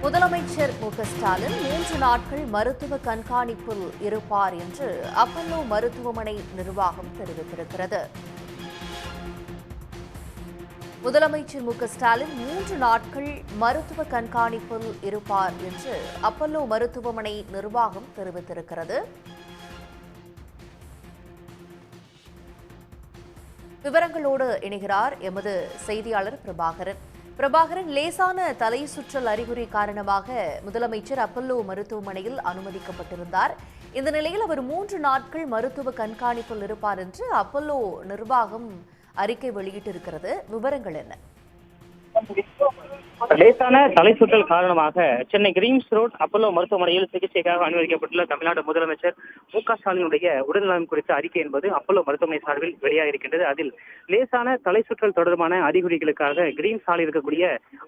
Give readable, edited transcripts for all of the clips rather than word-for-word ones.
முதலமைச்சர் ஸ்டாலின் 3 நாட்கள் மருத்துவ கண்காணிப்பில் இருப்பார் என்று அப்பல்லோ மருத்துவமனை நிர்வாகம் தெரிவித்திருக்கிறது. முதலமைச்சர் ஸ்டாலின் 3 நாட்கள் மருத்துவ கண்காணிப்பில் இருப்பார் என்று அப்பல்லோ மருத்துவமனை நிர்வாகம் தெரிவித்திருக்கிறது. விவரங்களோடு இணைகிறார் எமது செய்தியாளர் பிரபாகரன். லேசான தலை சுற்றல் அறிகுறி காரணமாக முதலமைச்சர் அப்பல்லோ மருத்துவமனையில் அனுமதிக்கப்பட்டிருந்தார். இந்த நிலையில் அவர் 3 நாட்கள் மருத்துவ கண்காணிப்பில் இருப்பார் என்று அப்பல்லோ நிர்வாகம் அறிக்கை வெளியிட்டிருக்கிறது. விவரங்கள் என்ன? லேசான தலை சுற்றல் காரணமாக சென்னை கிரீம்ஸ் ரோட் அப்பல்லோ மருத்துவமனையில் சிகிச்சைக்காக அனுமதிக்கப்பட்டுள்ள தமிழ்நாடு முதலமைச்சர் ஸ்டாலினுடைய உடல்நலம் குறித்த அறிக்கை என்பது அப்பல்லோ மருத்துவமனை சார்பில் வெளியாக இருக்கின்றது. அதில் லேசான தலை சுற்றல் தொடர்பான அறிகுறிகளுக்காக கிரீம்ஸ் சாலையில் இருக்கக்கூடிய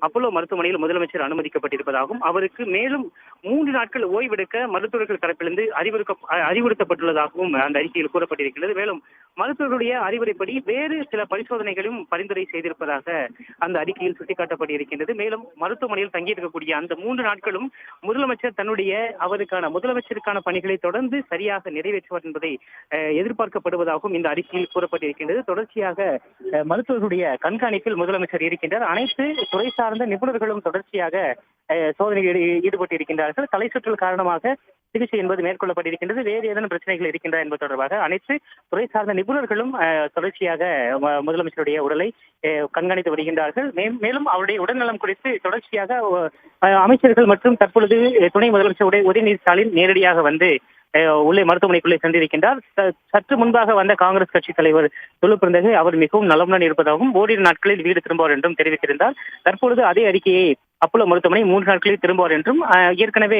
அப்பல்லோ மருத்துவமனையில் முதலமைச்சர் அனுமதிக்கப்பட்டிருப்பதாகவும் அவருக்கு மேலும் 3 நாட்கள் ஓய்வெடுக்க மருத்துவர்கள் தரப்பிலிருந்து அறிவுறுத்தப்பட்டுள்ளதாகவும் அந்த அறிக்கையில் கூறப்பட்டிருக்கிறது. மேலும் மருத்துவர்களுடைய அறிவுரைப்படி வேறு சில பரிசோதனைகளும் பரிந்துரை செய்திருப்பதாக அந்த அறிக்கையில் சுட்டிக்காட்டப்பட்டிருக்கின்றது. மேலும் மருத்துவமனையில் தங்கியிருக்கக்கூடிய அந்த 3 நாட்களும் முதலமைச்சர் தன்னுடைய முதலமைச்சருக்கான பணிகளை தொடர்ந்து சரியாக நிறைவேற்றுவார் என்பதை எதிர்பார்க்கப்படுவதாகவும் இந்த அறிக்கையில் கூறப்பட்டிருக்கின்றது. தொடர்ச்சியாக மருத்துவர்களுடைய கண்காணிப்பில் முதலமைச்சர் இருக்கின்றார். அனைத்து துறை சார்ந்த நிபுணர்களும் தொடர்ச்சியாக சோதனையில் ஈடுபட்டிருக்கின்றார்கள். தலை சுற்றல் காரணமாக சிகிச்சை என்பது மேற்கொள்ளப்பட்டிருக்கின்றது. வேறு ஏதேனும் பிரச்சனைகள் இருக்கின்றன என்பது தொடர்பாக அனைத்து துறை சார்ந்த நிபுணர்களும் தொடர்ச்சியாக முதலமைச்சருடைய உடலை கண்காணித்து வருகின்றார்கள். மேலும் அவருடைய உடல்நலம் குறித்து தொடர்ச்சியாக அமைச்சர்கள் மற்றும் தற்பொழுது துணை முதலமைச்சருடைய உதயநிதி ஸ்டாலின் நேரடியாக வந்து உள்ளே மருத்துவமனைக்குள்ளே சென்றிருக்கின்றார். சற்று முன்பாக வந்த காங்கிரஸ் கட்சி தலைவர் தொழு பிறந்தகு அவர் மிகவும் நலமுடன் இருப்பதாகவும் ஓரிரு நாட்களில் வீடு திரும்புவார் என்றும் தெரிவித்திருந்தார். தற்பொழுது அதே அறிக்கையை அப்பல்லோ மருத்துவமனை 3 நாட்களில் திரும்புவார் என்றும் ஏற்கனவே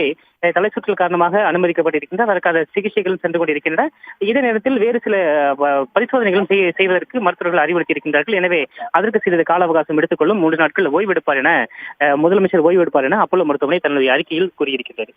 தலை சுற்றல் காரணமாக அனுமதிக்கப்பட்டிருக்கின்றார். அதற்கான சிகிச்சைகளும் சென்று கொண்டிருக்கின்றன. இதே நேரத்தில் வேறு சில பரிசோதனைகளும் செய்வதற்கு மருத்துவர்கள் அறிவுறுத்தியிருக்கின்றார்கள். எனவே அதற்கு சிறிது கால அவகாசம் எடுத்துக்கொள்ளும் 3 நாட்கள் ஓய்வெடுப்பார் என முதலமைச்சர் ஓய்வெடுப்பார் என அப்பல்லோ மருத்துவமனை தன்னுடைய அறிக்கையில் கூறியிருக்கிறது.